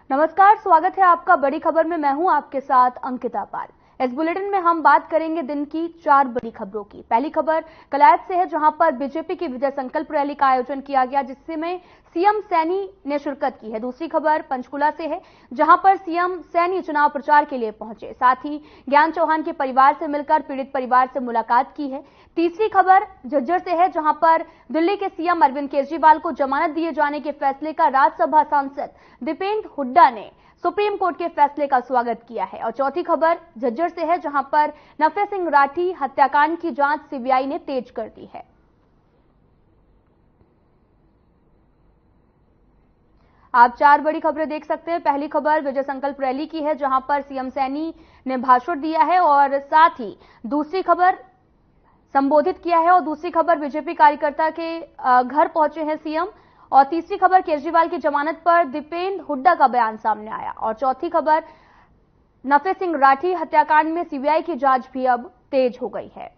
नमस्कार, स्वागत है आपका बड़ी खबर में। मैं हूं आपके साथ अंकिता पाल। इस बुलेटिन में हम बात करेंगे दिन की 4 बड़ी खबरों की। पहली खबर कलायत से है, जहां पर बीजेपी की विजय संकल्प रैली का आयोजन किया गया, जिसमें सीएम सैनी ने शिरकत की है। दूसरी खबर पंचकुला से है, जहां पर सीएम सैनी चुनाव प्रचार के लिए पहुंचे। साथ ही ज्ञान चौहान के परिवार से मिलकर पीड़ित परिवार से मुलाकात की है। तीसरी खबर झज्जर से है, जहां पर दिल्ली के सीएम अरविंद केजरीवाल को जमानत दिए जाने के फैसले का राज्यसभा सांसद दीपेंद्र हुड्डा ने सुप्रीम कोर्ट के फैसले का स्वागत किया है। और चौथी खबर झज्जर से है, जहां पर नफे सिंह राठी हत्याकांड की जांच सीबीआई ने तेज कर दी है। आप 4 बड़ी खबरें देख सकते हैं। पहली खबर विजय संकल्प रैली की है, जहां पर सीएम सैनी ने भाषण दिया है और साथ ही दूसरी खबर संबोधित किया है। और दूसरी खबर बीजेपी कार्यकर्ता के घर पहुंचे हैं सीएम। और तीसरी खबर केजरीवाल की जमानत पर दीपेंद्र हुड्डा का बयान सामने आया। और चौथी खबर नफे सिंह राठी हत्याकांड में सीबीआई की जांच भी अब तेज हो गई है।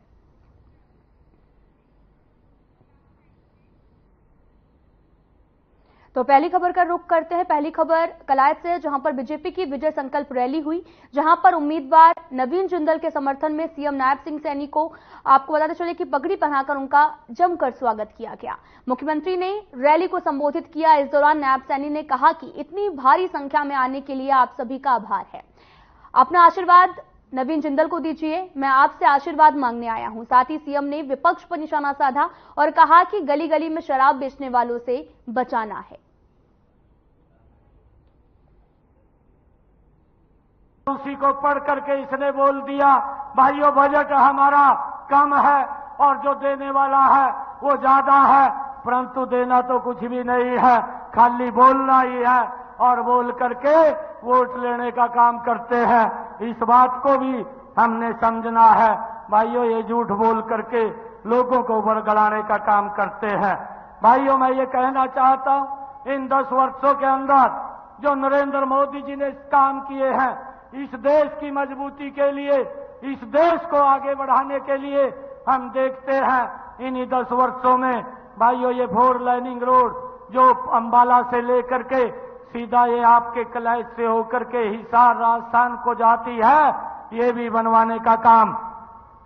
तो पहली खबर का रुख करते हैं। पहली खबर कलायत से है, जहां पर बीजेपी की विजय संकल्प रैली हुई, जहां पर उम्मीदवार नवीन जिंदल के समर्थन में सीएम नायब सिंह सैनी को आपको बताते चले कि पगड़ी पहनाकर उनका जमकर स्वागत किया गया। मुख्यमंत्री ने रैली को संबोधित किया। इस दौरान नायब सैनी ने कहा कि इतनी भारी संख्या में आने के लिए आप सभी का आभार है। अपना आशीर्वाद नवीन जिंदल को दीजिए, मैं आपसे आशीर्वाद मांगने आया हूं। साथ ही सीएम ने विपक्ष पर निशाना साधा और कहा कि गली गली में शराब बेचने वालों से बचाना है। उसी को पढ़ करके इसने बोल दिया, भाइयों बजट हमारा कम है और जो देने वाला है वो ज्यादा है, परंतु देना तो कुछ भी नहीं है, खाली बोलना ही है और बोल करके वोट लेने का काम करते हैं। इस बात को भी हमने समझना है। भाइयों, ये झूठ बोल करके लोगों को बरगलाने का काम करते हैं। भाइयों, मैं ये कहना चाहता हूं, इन 10 वर्षों के अंदर जो नरेंद्र मोदी जी ने काम किए हैं, इस देश की मजबूती के लिए, इस देश को आगे बढ़ाने के लिए हम देखते हैं इन्हीं 10 वर्षों में। भाइयों, ये 4 लाइनिंग रोड जो अंबाला से लेकर के सीधा ये आपके कलायत से होकर के हिसार राजस्थान को जाती है, ये भी बनवाने का काम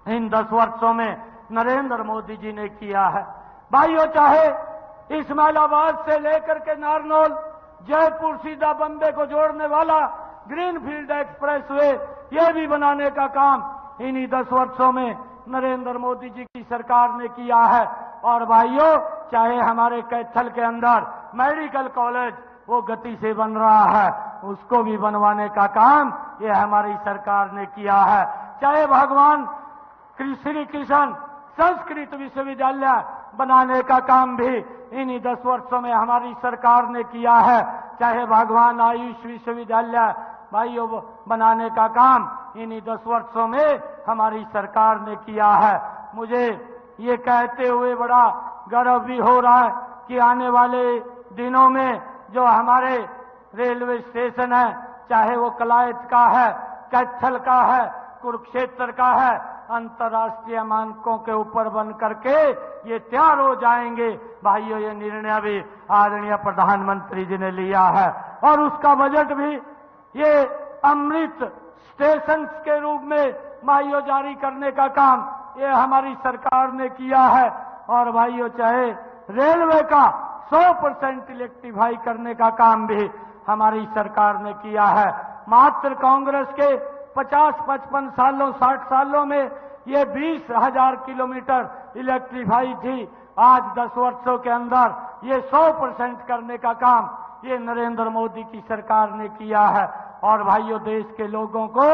इन 10 वर्षों में नरेंद्र मोदी जी ने किया है। भाइयों, चाहे इस्माइलाबाद से लेकर के नारनौल, जयपुर सीधा बम्बे को जोड़ने वाला ग्रीनफील्ड एक्सप्रेसवे, ये भी बनाने का काम इन्हीं 10 वर्षों में नरेंद्र मोदी जी की सरकार ने किया है। और भाइयों, चाहे हमारे कैथल के अंदर मेडिकल कॉलेज वो गति से बन रहा है, उसको भी बनवाने का काम ये हमारी सरकार ने किया है। चाहे भगवान श्री कृष्ण संस्कृत विश्वविद्यालय बनाने का काम भी इन्हीं 10 वर्षों में हमारी सरकार ने किया है। चाहे भगवान आयुष विश्वविद्यालय भाइयों बनाने का काम इन्हीं 10 वर्षों में हमारी सरकार ने किया है। मुझे ये कहते हुए बड़ा गर्व भी हो रहा है कि आने वाले दिनों में जो हमारे रेलवे स्टेशन है, चाहे वो कलायत का है, कैथल का है, कुरुक्षेत्र का है, अंतर्राष्ट्रीय मानकों के ऊपर बन करके ये तैयार हो जाएंगे। भाइयों, ये निर्णय भी आदरणीय प्रधानमंत्री जी ने लिया है और उसका बजट भी ये अमृत स्टेशन के रूप में भाइयों जारी करने का काम ये हमारी सरकार ने किया है। और भाइयों, चाहे रेलवे का 100% इलेक्ट्रीफाई करने का काम भी हमारी सरकार ने किया है। मात्र कांग्रेस के 50-55 सालों 60 सालों में ये 20,000 किलोमीटर इलेक्ट्रीफाई थी। आज 10 वर्षों के अंदर ये 100% करने का काम ये नरेंद्र मोदी की सरकार ने किया है। और भाइयों, देश के लोगों को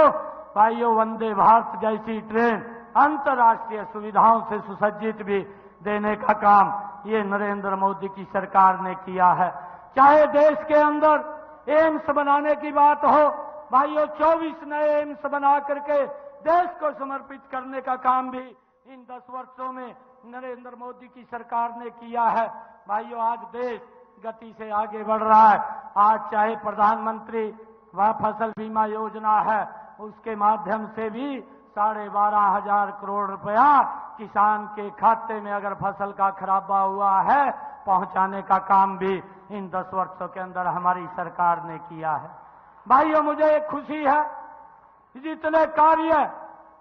भाइयों वंदे भारत जैसी ट्रेन अंतर्राष्ट्रीय सुविधाओं से सुसज्जित भी देने का काम ये नरेंद्र मोदी की सरकार ने किया है। चाहे देश के अंदर एम्स बनाने की बात हो, भाइयों 24 नए एम्स बना करके देश को समर्पित करने का काम भी इन 10 वर्षों में नरेंद्र मोदी की सरकार ने किया है। भाइयों, आज देश गति से आगे बढ़ रहा है। आज चाहे प्रधानमंत्री वह फसल बीमा योजना है, उसके माध्यम से भी 12,500 करोड़ रुपया किसान के खाते में अगर फसल का खराबा हुआ है पहुंचाने का काम भी इन 10 वर्षों के अंदर हमारी सरकार ने किया है। भाइयों, मुझे एक खुशी है, जितने कार्य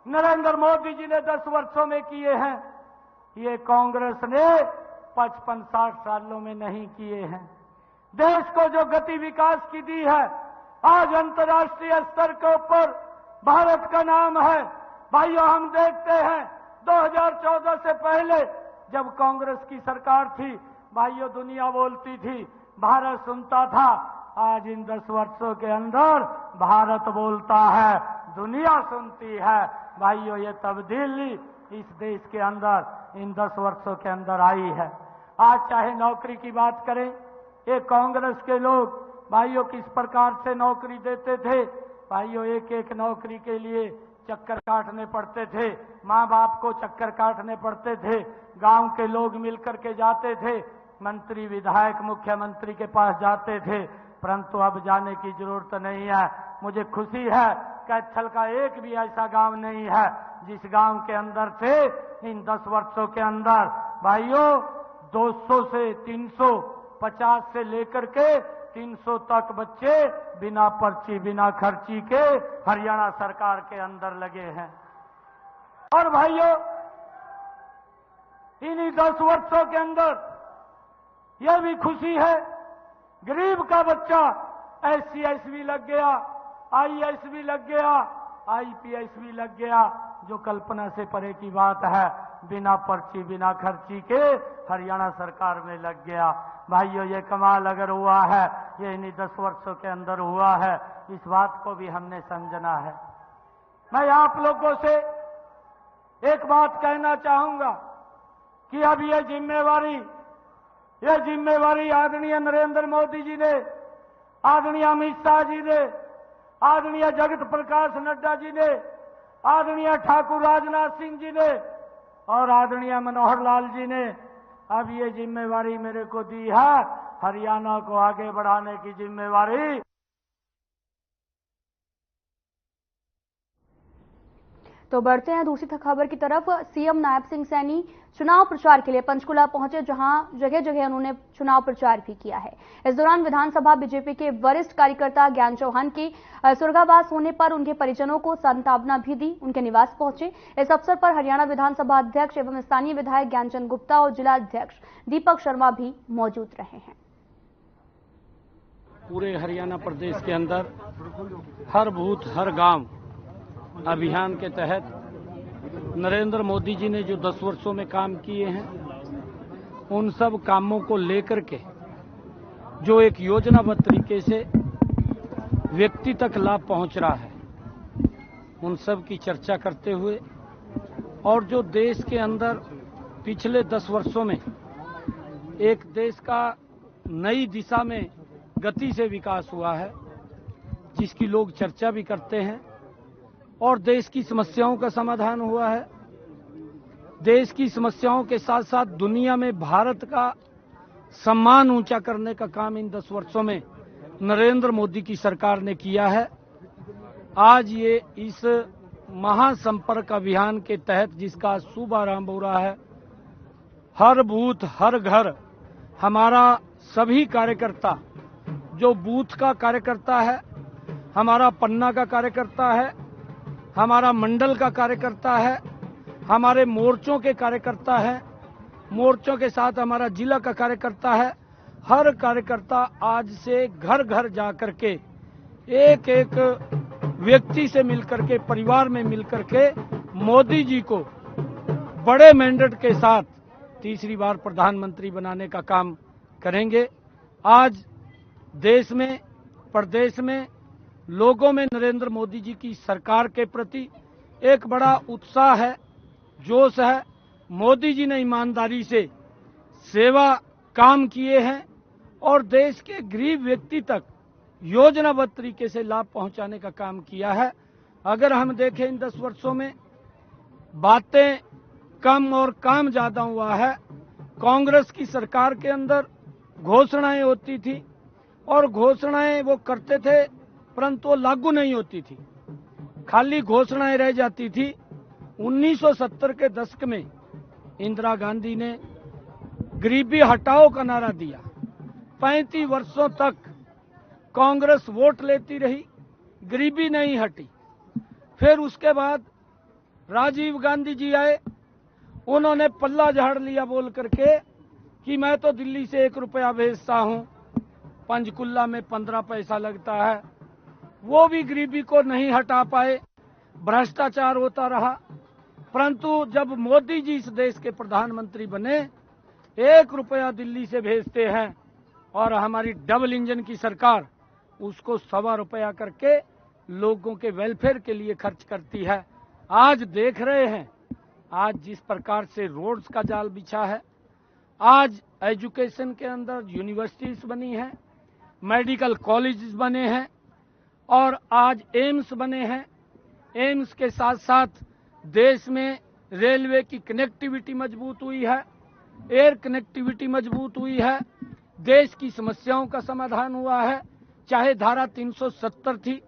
नरेंद्र मोदी जी ने 10 वर्षों में किए हैं, ये कांग्रेस ने 55-60 सालों में नहीं किए हैं। देश को जो गति विकास की दी है, आज अंतर्राष्ट्रीय स्तर के ऊपर भारत का नाम है। भाइयों, हम देखते हैं 2014 से पहले जब कांग्रेस की सरकार थी, भाइयों दुनिया बोलती थी, भारत सुनता था। आज इन 10 वर्षों के अंदर भारत बोलता है, दुनिया सुनती है। भाइयों, ये तब्दीली इस देश के अंदर इन 10 वर्षों के अंदर आई है। आज चाहे नौकरी की बात करें, ये कांग्रेस के लोग भाइयों किस प्रकार से नौकरी देते थे। भाइयों, एक एक नौकरी के लिए चक्कर काटने पड़ते थे, माँ बाप को चक्कर काटने पड़ते थे, गांव के लोग मिलकर के जाते थे, मंत्री विधायक मुख्यमंत्री के पास जाते थे, परंतु अब जाने की जरूरत नहीं है। मुझे खुशी है कैथल का एक भी ऐसा गांव नहीं है जिस गांव के अंदर से इन 10 वर्षों के अंदर भाइयों 200 से 350 से लेकर के 300 तक बच्चे बिना पर्ची बिना खर्ची के हरियाणा सरकार के अंदर लगे हैं। और भाइयों, इन्हीं 10 वर्षों के अंदर यह भी खुशी है, गरीब का बच्चा SC/SC भी लग गया, IAS भी लग गया, IPS भी लग गया, जो कल्पना से परे की बात है, बिना पर्ची बिना खर्ची के हरियाणा सरकार में लग गया। भाइयों, ये कमाल अगर हुआ है, ये इन्हीं 10 वर्षों के अंदर हुआ है, इस बात को भी हमने समझना है। मैं आप लोगों से एक बात कहना चाहूंगा कि अब ये जिम्मेवारी आदरणीय नरेंद्र मोदी जी ने, आदरणीय अमित शाह जी ने, आदरणीय जगत प्रकाश नड्डा जी ने, आदरणीय ठाकुर राजनाथ सिंह जी ने और आदरणीय मनोहर लाल जी ने अब ये जिम्मेवारी मेरे को दी है। हरियाणा को आगे बढ़ाने की जिम्मेवारी। तो बढ़ते हैं दूसरी खबर की तरफ। सीएम नायब सिंह सैनी चुनाव प्रचार के लिए पंचकुला पहुंचे, जहां जगह जगह उन्होंने चुनाव प्रचार भी किया है। इस दौरान विधानसभा बीजेपी के वरिष्ठ कार्यकर्ता ज्ञान चौहान की स्वर्गवास होने पर उनके परिजनों को सांत्वना भी दी, उनके निवास पहुंचे। इस अवसर पर हरियाणा विधानसभा अध्यक्ष एवं स्थानीय विधायक ज्ञानचंद गुप्ता और जिला अध्यक्ष दीपक शर्मा भी मौजूद रहे हैं। पूरे हरियाणा प्रदेश के अंदर हर बूथ हर गांव अभियान के तहत नरेंद्र मोदी जी ने जो 10 वर्षों में काम किए हैं, उन सब कामों को लेकर के जो एक योजनाबद्ध तरीके से व्यक्ति तक लाभ पहुंच रहा है, उन सब की चर्चा करते हुए और जो देश के अंदर पिछले 10 वर्षों में एक देश का नई दिशा में गति से विकास हुआ है, जिसकी लोग चर्चा भी करते हैं और देश की समस्याओं का समाधान हुआ है। देश की समस्याओं के साथ साथ दुनिया में भारत का सम्मान ऊंचा करने का काम इन 10 वर्षों में नरेंद्र मोदी की सरकार ने किया है। आज ये इस महासंपर्क अभियान के तहत जिसका शुभ आरंभ हो रहा है, हर बूथ हर घर हमारा सभी कार्यकर्ता, जो बूथ का कार्यकर्ता है, हमारा पन्ना का कार्यकर्ता है, हमारा मंडल का कार्यकर्ता है, हमारे मोर्चों के कार्यकर्ता है, मोर्चों के साथ हमारा जिला का कार्यकर्ता है, हर कार्यकर्ता आज से घर घर जाकर के एक एक व्यक्ति से मिलकर के, परिवार में मिलकर के मोदी जी को बड़े मैंडेट के साथ तीसरी बार प्रधानमंत्री बनाने का काम करेंगे। आज देश में, प्रदेश में लोगों में नरेंद्र मोदी जी की सरकार के प्रति एक बड़ा उत्साह है, जोश है। मोदी जी ने ईमानदारी से सेवा काम किए हैं और देश के गरीब व्यक्ति तक योजनाबद्ध तरीके से लाभ पहुंचाने का काम किया है। अगर हम देखें इन 10 वर्षों में बातें कम और काम ज्यादा हुआ है। कांग्रेस की सरकार के अंदर घोषणाएं होती थी और घोषणाएं वो करते थे, परंतु वो लागू नहीं होती थी, खाली घोषणाएं रह जाती थी। 1970 के दशक में इंदिरा गांधी ने गरीबी हटाओ का नारा दिया। 35 वर्षों तक कांग्रेस वोट लेती रही, गरीबी नहीं हटी। फिर उसके बाद राजीव गांधी जी आए, उन्होंने पल्ला झाड़ लिया बोल करके कि मैं तो दिल्ली से 1 रुपया भेजता हूं, पंचकुला में 15 पैसा लगता है। वो भी गरीबी को नहीं हटा पाए, भ्रष्टाचार होता रहा। परंतु जब मोदी जी इस देश के प्रधानमंत्री बने, 1 रुपया दिल्ली से भेजते हैं और हमारी डबल इंजन की सरकार उसको 1.25 रुपया करके लोगों के वेलफेयर के लिए खर्च करती है। आज देख रहे हैं, आज जिस प्रकार से रोड्स का जाल बिछा है, आज एजुकेशन के अंदर यूनिवर्सिटीज बनी हैं, मेडिकल कॉलेजेस बने हैं और आज एम्स बने हैं। एम्स के साथ साथ देश में रेलवे की कनेक्टिविटी मजबूत हुई है, एयर कनेक्टिविटी मजबूत हुई है, देश की समस्याओं का समाधान हुआ है। चाहे धारा 370 थी,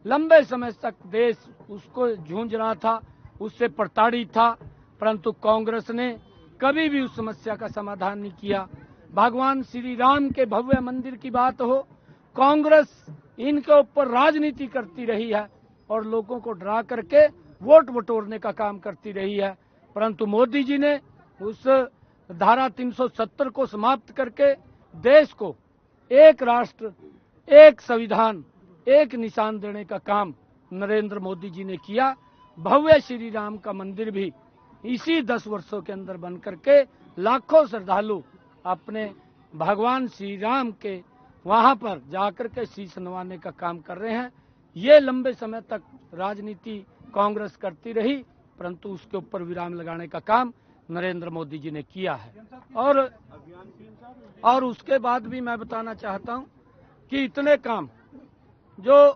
लंबे समय तक देश उसको जूझ रहा था, उससे प्रताड़ित था, परंतु कांग्रेस ने कभी भी उस समस्या का समाधान नहीं किया। भगवान श्री राम के भव्य मंदिर की बात हो, कांग्रेस इनके ऊपर राजनीति करती रही है और लोगों को डरा करके वोट बटोरने का काम करती रही है। परंतु मोदी जी ने उस धारा 370 को समाप्त करके देश को एक राष्ट्र, एक संविधान, एक निशान देने का काम नरेंद्र मोदी जी ने किया। भव्य श्री राम का मंदिर भी इसी 10 वर्षों के अंदर बन करके लाखों श्रद्धालु अपने भगवान श्री राम के वहां पर जाकर के शीश नवाने का काम कर रहे हैं। ये लंबे समय तक राजनीति कांग्रेस करती रही, परंतु उसके ऊपर विराम लगाने का काम नरेंद्र मोदी जी ने किया है। और उसके बाद भी मैं बताना चाहता हूं कि इतने काम जो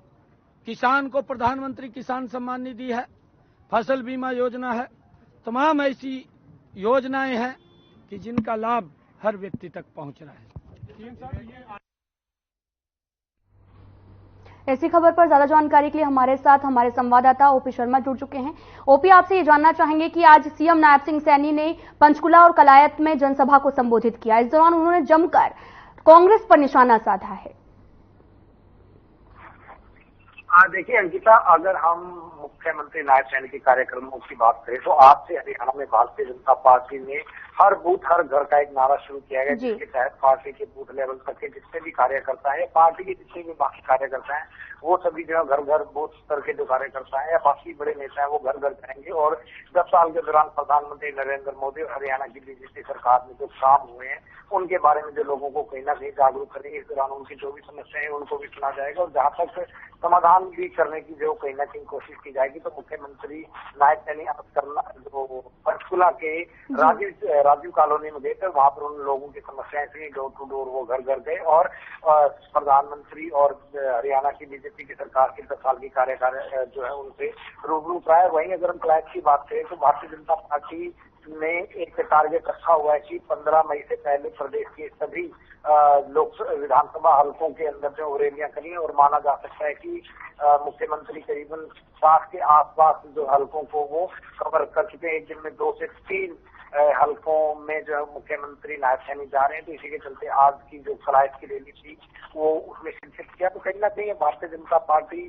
किसान को प्रधानमंत्री किसान सम्मान निधि है, फसल बीमा योजना है, तमाम ऐसी योजनाएं हैं कि जिनका लाभ हर व्यक्ति तक पहुंच रहा है। ऐसी खबर पर ज्यादा जानकारी के लिए हमारे साथ हमारे संवाददाता ओपी शर्मा जुड़ चुके हैं। ओपी, आपसे ये जानना चाहेंगे कि आज सीएम नायब सिंह सैनी ने पंचकुला और कलायत में जनसभा को संबोधित किया। इस दौरान उन्होंने जमकर कांग्रेस पर निशाना साधा है। देखिए अंकिता, अगर हम मुख्यमंत्री नायब सैनी के कार्यक्रमों की बात करें तो आज से हरियाणा में भारतीय जनता पार्टी ने हर बूथ हर घर का एक नारा शुरू किया गया, जिसके तहत पार्टी के बूथ लेवल तक के जितने भी कार्यकर्ता है, पार्टी के जितने भी बाकी कार्यकर्ता हैं, वो सभी जो घर घर बूथ स्तर के जो कार्यकर्ता है या बाकी बड़े नेता है वो घर घर जाएंगे और 10 साल के दौरान प्रधानमंत्री नरेंद्र मोदी और हरियाणा की बीजेपी सरकार में जो काम हुए हैं उनके बारे में जो लोगों को कहीं ना कहीं जागरूक करेंगे। इस दौरान उनकी जो भी समस्याएं हैं उनको भी सुना जाएगा और जहां तक समाधान भी करने की जो कहीं ना कहीं कोशिश की जाएगी। तो मुख्यमंत्री नायब सैनी आज करना जो पंचकुला के राजीव कॉलोनी में गए थे, वहां पर उन लोगों की समस्याएं थी, डोर टू डोर वो घर घर गए और प्रधानमंत्री और हरियाणा की बीजेपी की सरकार के 10 साल की कार्यकाल जो है उनसे रूबरू कराया। वहीं अगर हम क्लाइट की बात करें तो भारतीय जनता पार्टी ने एक टारगेट रखा हुआ है कि 15 मई से पहले प्रदेश के सभी विधानसभा हलकों के अंदर जो रैलियां करी और माना जा सकता है कि मुख्यमंत्री करीबन 60 के आसपास जो हलकों को वो कवर कर चुके हैं। एक दिन में 2 से 3 हलकों में जो है मुख्यमंत्री नायब सैनी जा रहे हैं। तो इसी के चलते आज की जो कलायत की रैली थी वो उसमें शिरकत किया। तो कहीं ना कहीं भारतीय जनता पार्टी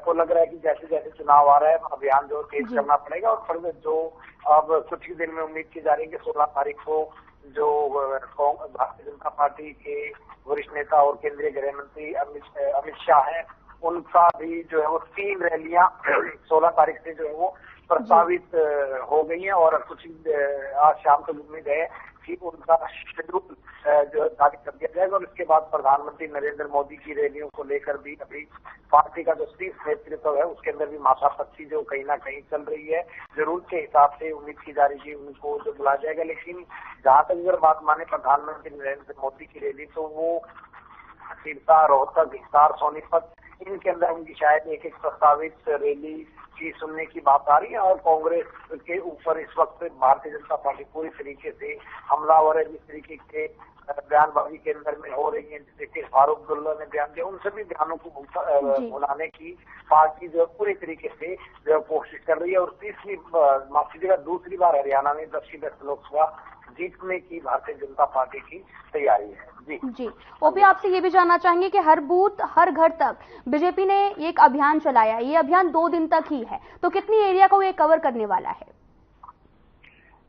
को लग रहा है कि जैसे जैसे चुनाव आ रहा है अभियान जो तेज करना पड़ेगा और फिर जो अब कुछ ही दिन में उम्मीद की जा रही है कि 16 तारीख को जो भारतीय जनता पार्टी के वरिष्ठ नेता और केंद्रीय गृह मंत्री अमित शाह हैं, उनका भी जो है वो 3 रैलियां 16 तारीख से जो है वो प्रस्तावित हो गई हैं और कुछ आज शाम तक उम्मीद है कि उनका शेड्यूल जो है जारी कर दिया जाएगा। और इसके बाद प्रधानमंत्री नरेंद्र मोदी की रैलियों को लेकर भी अभी पार्टी का जो शीर्ष नेतृत्व है उसके अंदर भी माथापच्ची जो कहीं ना कहीं चल रही है। जरूरत के हिसाब से उम्मीद की जा रही है उनको जो बुलाया जाएगा। लेकिन जहां तक अगर बात माने प्रधानमंत्री नरेंद्र मोदी की रैली तो वो सिरसा, रोहतक, हिसार, सोनीपत इनके अंदर उनकी शायद एक प्रस्तावित रैली की सुनने की बात आ रही है। और कांग्रेस के ऊपर इस वक्त भारतीय जनता पार्टी पूरी तरीके से हमलावर है। जिस तरीके के बयानबाजी के अंदर में हो रही है, जैसे कि फारूक अब्दुल्ला ने बयान दिया, उन सभी बयानों को भुलाने की पार्टी जो पूरी तरीके से जो कोशिश कर रही है। और दूसरी बार हरियाणा में 10 की 10 लोकसभा जीतने की भारतीय जनता पार्टी की तैयारी है। जी ओपी, आपसे ये भी जानना चाहेंगे कि हर बूथ हर घर तक बीजेपी ने एक अभियान चलाया, ये अभियान 2 दिन तक ही है, तो कितनी एरिया को ये कवर करने वाला है?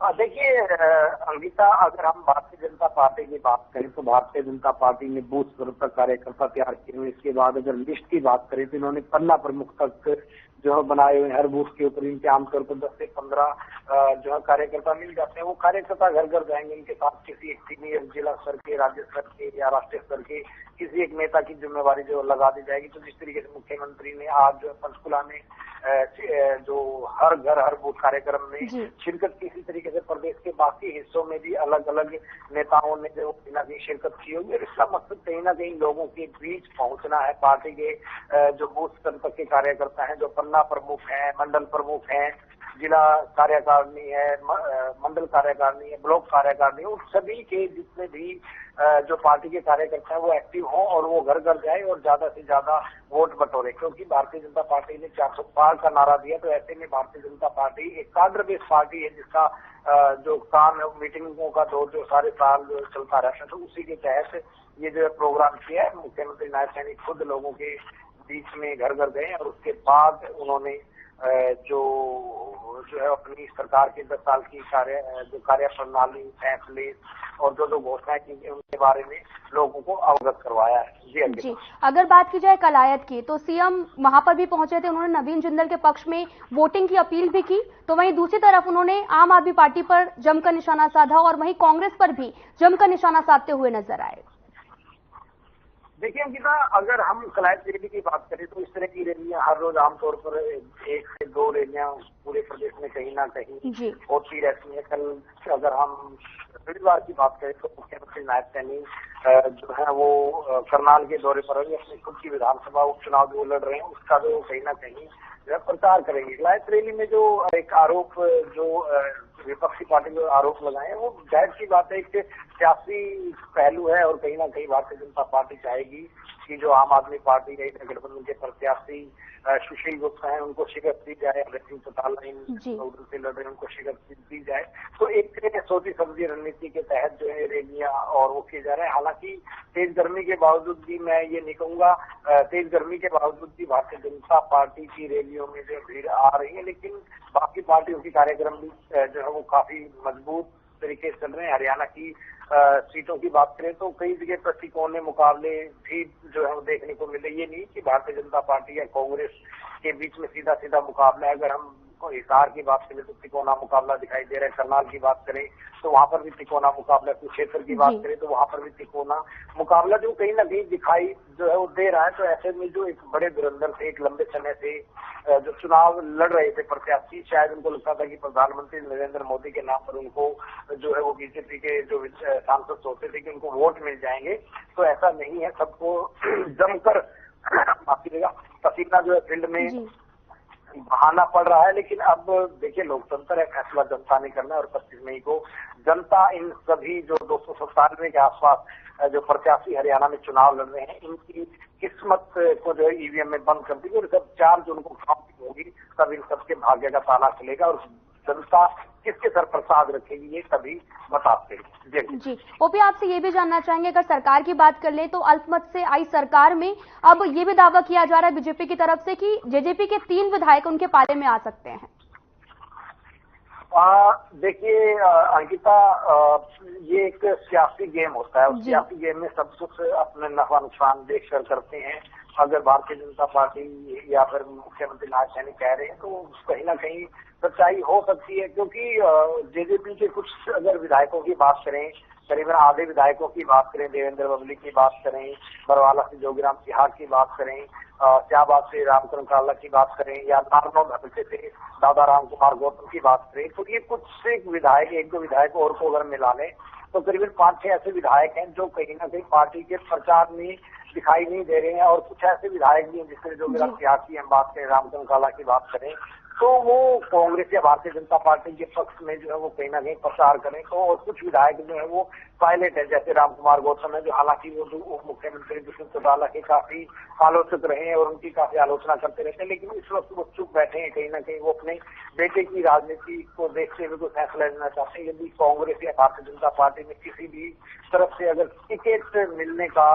देखिए अंकिता, अगर हम भारतीय जनता पार्टी की बात करें तो भारतीय जनता पार्टी ने बूथ स्तर तक कार्यकर्ता तैयार किए हुए। इसके बाद अगर लिस्ट की बात करें तो इन्होंने पन्ना प्रमुख तक जो है बनाए हुए। हर बूथ के ऊपर इनके आमतौर पर 10 से 15 जो है कार्यकर्ता मिल जाते हैं। वो कार्यकर्ता घर घर जाएंगे, इनके साथ किसी एक सीनियर जिला स्तर के, राज्य स्तर के या राष्ट्रीय स्तर के किसी एक नेता की जिम्मेवारी जो लगा दी जाएगी। तो जिस तरीके से मुख्यमंत्री ने आज जो पंचकुला में जो हर घर हर बूथ कार्यक्रम में शिरकत की, इसी तरीके से प्रदेश के बाकी हिस्सों में भी अलग अलग नेताओं ने जो कहीं ना कहीं शिरकत की होगी। इसका मकसद कहीं ना कहीं लोगों के बीच पहुंचना है। पार्टी के जो बूथ स्तर तक के कार्यकर्ता हैं, जो पन्ना प्रमुख हैं, मंडल प्रमुख हैं, जिला कार्यकारिणी है, मंडल कार्यकारिणी है, ब्लॉक कार्यकारिणी, उन सभी के जितने भी जो पार्टी के कार्यकर्ता हैं वो एक्टिव हों और वो घर घर जाए और ज्यादा से ज्यादा वोट बटोरे। क्योंकि भारतीय जनता पार्टी ने 400 पार का नारा दिया, तो ऐसे में भारतीय जनता पार्टी एक काडर बेस्ड पार्टी है जिसका जो काम है मीटिंगों का दौर जो सारे साल जो चलता रहता है। तो उसी के तहत ये जो प्रोग्राम किया है, मुख्यमंत्री नायब सैनी खुद लोगों के बीच में घर घर गए और उसके बाद उन्होंने जो है अपनी सरकार के 10 साल की कार्य प्रणाली, फैसले और जो घोषणाएं की उनके बारे में लोगों को अवगत करवाया है। जी, अगर बात की जाए कलायत की, तो सीएम वहां पर भी पहुंचे थे, उन्होंने नवीन जिंदल के पक्ष में वोटिंग की अपील भी की, तो वहीं दूसरी तरफ उन्होंने आम आदमी पार्टी पर जमकर निशाना साधा और वहीं कांग्रेस पर भी जमकर निशाना साधते हुए नजर आए। देखिए अंकिता, अगर हम कलायत रैली की बात करें तो इस तरह की रैलियां हर रोज आमतौर पर 1 से 2 रैलियां पूरे प्रदेश में कहीं ना कहीं होती रहती है। कल अगर हम रविवार की बात करें तो मुख्यमंत्री नायब सैनी जो है वो करनाल के दौरे पर अपनी खुद की विधानसभा उपचुनाव जो लड़ रहे हैं उसका जो कहीं ना कहीं प्रचार करेंगे। कलायत रैली में जो एक आरोप जो विपक्षी पार्टी को आरोप लगाए वो जाहिर सी बात है, एक सियासी पहलू है और कहीं ना कहीं भारतीय जनता पार्टी चाहेगी कि जो आम आदमी पार्टी है गठबंधन के प्रत्याशी सुशील गुप्ता है उनको शिकस्त दी जाए, सिंह चौटाला से लड़ रहे उनको शिकस्त दी जाए। तो एक सोची समझी रणनीति के तहत जो है रैलियां और वो किए जा रहे हैं। हालांकि तेज गर्मी के बावजूद भी, मैं ये नहीं कहूंगा तेज गर्मी के बावजूद भी भारतीय जनता पार्टी की रैलियों में जो भीड़ आ रही है, लेकिन बाकी पार्टियों के कार्यक्रम भी जो है वो काफी मजबूत तरीके से चल रहे हैं। हरियाणा की सीटों की बात करें तो कई जगह पर तिकोने मुकाबले भी जो है वो देखने को मिले। ये नहीं कि भारतीय जनता पार्टी या कांग्रेस के बीच में सीधा सीधा मुकाबला है। अगर हम हिसार की बात करें तो तिकोना मुकाबला दिखाई दे रहा है, करनाल की बात करें तो वहां पर भी तिकोना मुकाबला, कुरुक्षेत्र की बात करें तो वहां पर भी तिकोना मुकाबला जो कहीं ना कहीं दिखाई जो है वो दे रहा है। तो ऐसे में जो एक बड़े धुरंधर से एक लंबे समय से जो चुनाव लड़ रहे थे प्रत्याशी, शायद उनको लगता था कि प्रधानमंत्री नरेंद्र मोदी के नाम पर उनको जो है वो बीजेपी के जो सांसद सोचते थे कि उनको वोट मिल जाएंगे, तो ऐसा नहीं है। सबको जमकर पसीना जो है फील्ड में बहाना पड़ रहा है। लेकिन अब देखिए लोकतंत्र है, फैसला जनता ने करना है और 25 मई को जनता इन सभी जो 297 के आसपास जो प्रत्याशी हरियाणा में चुनाव लड़ रहे हैं इनकी किस्मत को जो है ईवीएम में बंद कर दी और जब 4 जून को काउंटिंग होगी तब इन सबके भाग्य का ताला खुलेगा और जनता किसके सर प्रसाद रखेगी ये सभी बताते हैं। जी ओपी, आपसे ये भी जानना चाहेंगे, अगर सरकार की बात कर ले तो अल्पमत से आई सरकार में अब ये भी दावा किया जा रहा है बीजेपी की तरफ से कि जेजेपी के 3 विधायक उनके पाले में आ सकते हैं। देखिए अंकिता, ये एक सियासी गेम होता है और सियासी गेम में सब कुछ अपने नफा नुकसान देखकर करते हैं। अगर भारतीय जनता पार्टी या फिर मुख्यमंत्री नायब सैनी कह रहे हैं तो कहीं ना कहीं सच्चाई हो सकती है, क्योंकि जेजेपी के कुछ अगर विधायकों की बात करें, करीबन आधे विधायकों की बात करें, देवेंद्र बबली की बात करें, बरवाला से जोगीराम सिहाग की बात करें, शाहबाद से रामकरण काला की बात करें या नारनौल भगते से दादा राम कुमार गौतम की बात करें, तो ये कुछ विधायक 1-2 विधायक और को अगर मिला लें तो करीबन 5-6 ऐसे विधायक हैं जो कहीं ना कहीं पार्टी के प्रचार में दिखाई नहीं दे रहे हैं और कुछ ऐसे विधायक भी हैं जिसमें जोगीराम सिहाग की हम बात करें, रामकरण काला की बात करें तो वो कांग्रेस या भारतीय जनता पार्टी के पक्ष में जो है वो कहीं ना कहीं प्रचार करें। तो और कुछ विधायक जो है वो पायलट है, जैसे रामकुमार गौतम है, जो हालांकि वो उप मुख्यमंत्री दुष्यंत चौटाला के काफी आलोचक रहे हैं और उनकी काफी आलोचना करते रहते हैं, लेकिन इस वक्त वो चुप बैठे हैं। कहीं ना कहीं वो अपने बेटे की राजनीति को देखते हुए कोई फैसला लेना चाहते हैं। यदि कांग्रेस या भारतीय जनता पार्टी में किसी भी तरफ से अगर टिकट मिलने का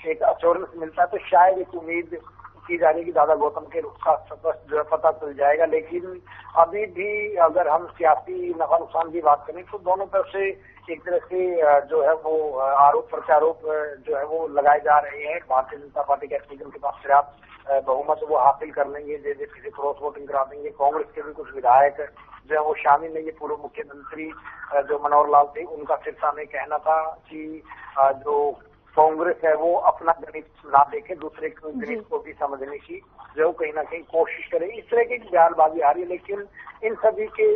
एक अश्योरेंस मिलता है तो शायद एक उम्मीद की जा रही है कि दादा गौतम के रुख का स्पष्ट जो है पता चल जाएगा। लेकिन अभी भी अगर हम सियासी नफा नुकसान की बात करें तो दोनों तरफ से एक तरह से जो है वो आरोप प्रत्यारोप जो है वो लगाए जा रहे हैं। भारतीय जनता पार्टी के एसपी के पास पर्याप्त बहुमत वो हासिल कर लेंगे, जेजेपी से क्रॉस वोटिंग करा देंगे। कांग्रेस के भी कुछ विधायक जो है वो शामिल है। ये पूर्व मुख्यमंत्री जो मनोहर लाल थे, उनका सिरसा में कहना था कि जो कांग्रेस है वो अपना गणित ना देखे, दूसरे के गणित को भी समझने की जो कहीं ना कहीं कोशिश करे। इस तरह की बयानबाजी आ रही है, लेकिन इन सभी के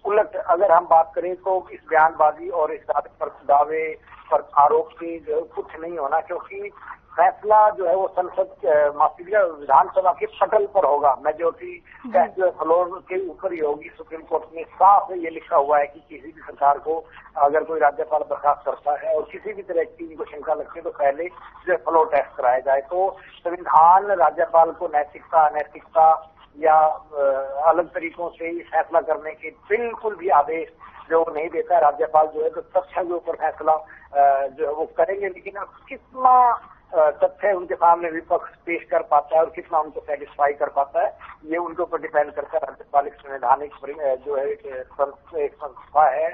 उलट अगर हम बात करें तो इस बयानबाजी और इस दावे पर आरोप से जो कुछ नहीं होना, क्योंकि फैसला जो है वो संसद विधानसभा के पटल पर होगा। मेजोरिटी जो फ्लोर के ऊपर ही होगी। सुप्रीम कोर्ट में साफ ये लिखा हुआ है कि किसी भी सरकार को अगर कोई राज्यपाल बर्खास्त करता है और किसी भी तरह की इनको शंका लगती है तो पहले जो फ्लोर टेस्ट कराया जाए। तो संविधान राज्यपाल को नैतिकता, अनैतिकता या अलग तरीकों से फैसला करने के बिल्कुल भी आदेश जो नहीं देता है। राज्यपाल जो है तो तथ्य के ऊपर फैसला जो है वो करेंगे, लेकिन अब कितना तथ्य उनके सामने विपक्ष पेश कर पाता है और कितना उनको सेटिस्फाई कर पाता है, ये उनके ऊपर डिपेंड करता है। राज्यपाल एक संवैधानिक जो है एक संस्था है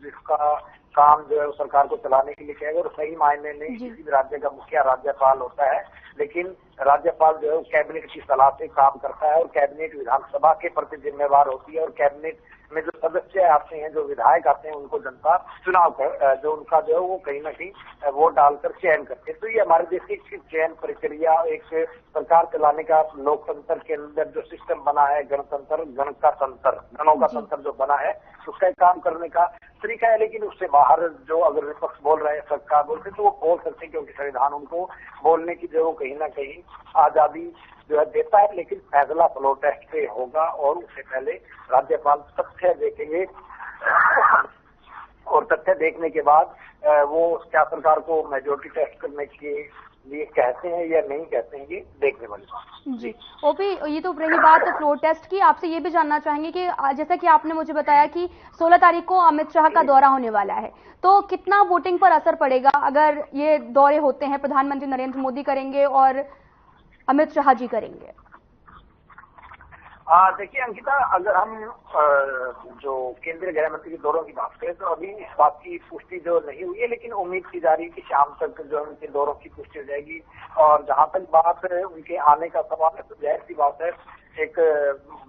जिसका काम जो है वो सरकार को चलाने के लिए किया गया और सही मायने में किसी भी राज्य का मुखिया राज्यपाल होता है। लेकिन राज्यपाल जो है वो कैबिनेट की सलाह से काम करता है और कैबिनेट विधानसभा के प्रति जिम्मेवार होती है और कैबिनेट में जो सदस्य आते हैं, जो विधायक आते हैं, उनको जनता चुनाव कर जो उनका जो है वो कहीं ना कहीं वोट डालकर चयन करते हैं। तो ये हमारे देश की चयन प्रक्रिया, एक सरकार चलाने का लोकतंत्र के अंदर जो सिस्टम बना है, गणतंत्र, गणों का तंत्र जो बना है, उसका एक काम करने का तरीका है। लेकिन उससे बाहर जो अगर विपक्ष बोल रहे हैं, सरकार बोलते तो वो बोल सकते हैं, क्योंकि संविधान उनको बोलने की जो कहीं ना कहीं आजादी जो है देता है। लेकिन फैसला फ्लोर टेस्ट पे होगा और उससे पहले राज्यपाल तथ्य देखेंगे और तथ्य देखने के बाद वो क्या सरकार को मेजोरिटी टेस्ट करने के लिए कहते हैं या नहीं कहते हैं, ये देखने वाली बात। जी ओपी, ये तो रही बात फ्लोर टेस्ट की। आपसे ये भी जानना चाहेंगे कि जैसा कि आपने मुझे बताया कि 16 तारीख को अमित शाह का दौरा होने वाला है, तो कितना वोटिंग पर असर पड़ेगा अगर ये दौरे होते हैं? प्रधानमंत्री नरेंद्र मोदी करेंगे और अमित शाह जी करेंगे। देखिए अंकिता, अगर हम जो केंद्रीय गृह मंत्री के दौरों की बात करें तो अभी इस बात की पुष्टि जो नहीं हुई है, लेकिन उम्मीद की जा रही है कि शाम तक जो उनके दौरों की पुष्टि हो जाएगी। और जहां तक बात उनके आने का सवाल है तो जाहिर सी बात है, एक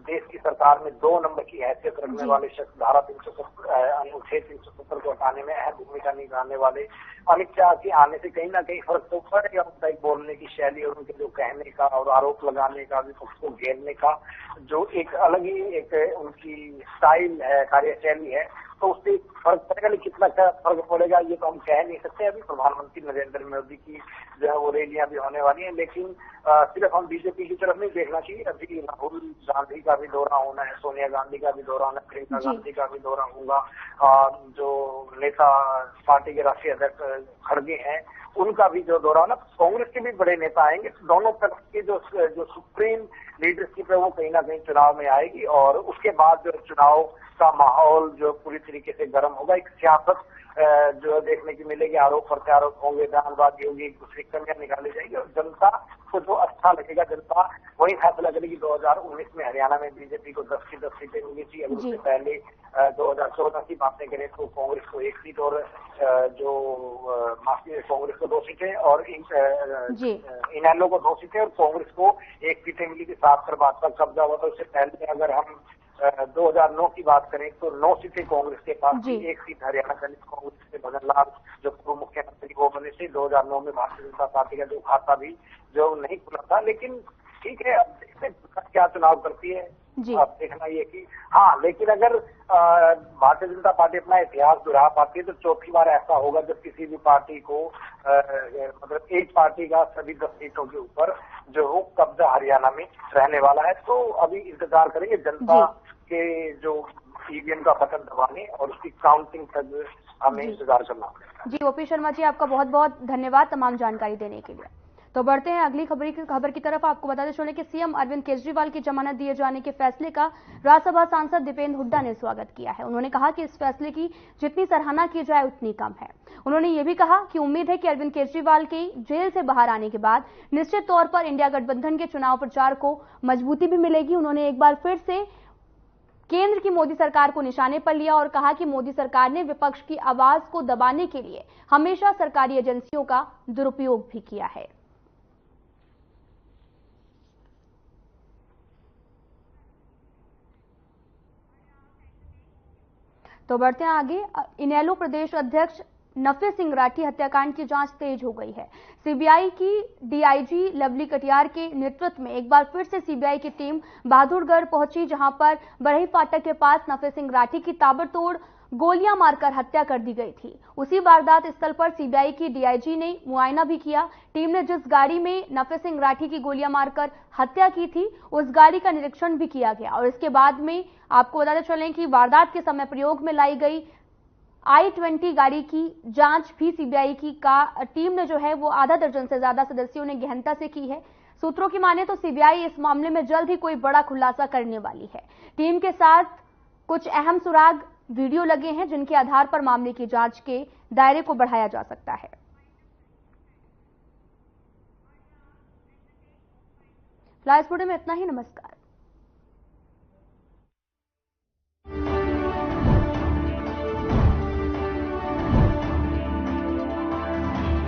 देश की सरकार में 2 नंबर की हैसियत रखने वाले शख्स, धारा 370 अनुच्छेद 370 को हटाने में अहम भूमिका निभाने वाले अमित शाह के आने से कहीं ना कहीं फर्क तो पड़ेगा। उनका एक बोलने की शैली और उनके जो कहने का और आरोप लगाने का, विपक्ष को घेरने का जो एक अलग ही एक उनकी स्टाइल है, कार्यशैली है, तो उससे फर्क पड़ेगा। लेकिन कितना फर्क पड़ेगा ये तो हम कह नहीं सकते। अभी प्रधानमंत्री नरेंद्र मोदी की जो है वो रैलियां भी होने वाली हैं, लेकिन सिर्फ हम बीजेपी की तरफ नहीं देखना चाहिए। अभी राहुल गांधी का भी दौरा होना है, सोनिया गांधी का भी दौरा होना है, प्रियंका गांधी का भी दौरा होगा, जो नेता पार्टी के राष्ट्रीय अध्यक्ष खड़गे हैं उनका भी जो दौरा होना, कांग्रेस के भी बड़े नेता आएंगे। दोनों तरफ की जो सुप्रीम लीडरशिप है वो कहीं ना कहीं चुनाव में आएगी और उसके बाद जो चुनाव का माहौल जो पूरी तरीके से गर्म होगा। एक सियासत जो देखने की मिलेगी, आरोप प्रत्यारोप होंगे, बयानबाजी होगी, एक दूसरी कमियां निकाली जाएगी और जनता को जो अच्छा लगेगा जनता वही फैसला करेगी। 2019 में हरियाणा में बीजेपी को 10 की 10 सीटें मिली थी। अगर उससे पहले 2014 की बातें करें तो कांग्रेस को 1 सीट और कांग्रेस को 2 सीटें और इनेलो को 2 सीटें और कांग्रेस को 1 सीटें मिली थी। 7 पर भाजपा कब्जा हुआ था। उससे पहले अगर हम 2009 की बात करें तो 9 सीटें कांग्रेस के पास थी, 1 सीट हरियाणा दलित कांग्रेस के भजन लाल जो पूर्व मुख्यमंत्री वो बने थे। 2009 में भारतीय जनता पार्टी का जो खाता भी जो नहीं खुला था, लेकिन ठीक है, अब देखते हैं क्या चुनाव करती है जी। अब देखना ये कि हाँ, लेकिन अगर भारतीय जनता पार्टी अपना इतिहास दोहरा पाती है तो चौथी बार ऐसा होगा जब किसी भी पार्टी को मतलब एक पार्टी का सभी 10 सीटों के ऊपर जो हो कब्जा हरियाणा में रहने वाला है। तो अभी इंतजार करेंगे जनता के जो ईवीएम का बटन दबाने और उसकी काउंटिंग तक हमें इंतजार करना पड़ेगा। जी ओपी शर्मा जी, आपका बहुत बहुत धन्यवाद तमाम जानकारी देने के लिए। तो बढ़ते हैं अगली खबर की तरफ। आपको बताते चले कि सीएम अरविंद केजरीवाल की जमानत दिए जाने के फैसले का राज्यसभा सांसद दीपेंद्र हुड्डा ने स्वागत किया है। उन्होंने कहा कि इस फैसले की जितनी सराहना की जाए उतनी कम है। उन्होंने ये भी कहा कि उम्मीद है कि अरविंद केजरीवाल के जेल से बाहर आने के बाद निश्चित तौर पर इंडिया गठबंधन के चुनाव प्रचार को मजबूती भी मिलेगी। उन्होंने एक बार फिर से केंद्र की मोदी सरकार को निशाने पर लिया और कहा कि मोदी सरकार ने विपक्ष की आवाज को दबाने के लिए हमेशा सरकारी एजेंसियों का दुरुपयोग भी किया है। तो बढ़ते हैं आगे। इनेलो प्रदेश अध्यक्ष नफे सिंह राठी हत्याकांड की जांच तेज हो गई है। सीबीआई की डीआईजी लवली कटियार के नेतृत्व में एक बार फिर से सीबीआई की टीम बहादुरगढ़ पहुंची, जहां पर बरही फाटक के पास नफे सिंह राठी की ताबड़तोड़ गोलियां मारकर हत्या कर दी गई थी। उसी वारदात स्थल पर सीबीआई की डीआईजी ने मुआयना भी किया। टीम ने जिस गाड़ी में नफे सिंह राठी की गोलियां मारकर हत्या की थी उस गाड़ी का निरीक्षण भी किया गया और इसके बाद में आपको बताते चलें कि वारदात के समय प्रयोग में लाई गई i-20 गाड़ी की जांच भी सीबीआई की टीम ने जो है वो आधा दर्जन से ज्यादा सदस्यों ने गहनता से की है। सूत्रों की माने तो सीबीआई इस मामले में जल्द ही कोई बड़ा खुलासा करने वाली है। टीम के साथ कुछ अहम सुराग वीडियो लगे हैं जिनके आधार पर मामले की जांच के दायरे को बढ़ाया जा सकता है। फिलहाल इस वीडियो में इतना ही। नमस्कार।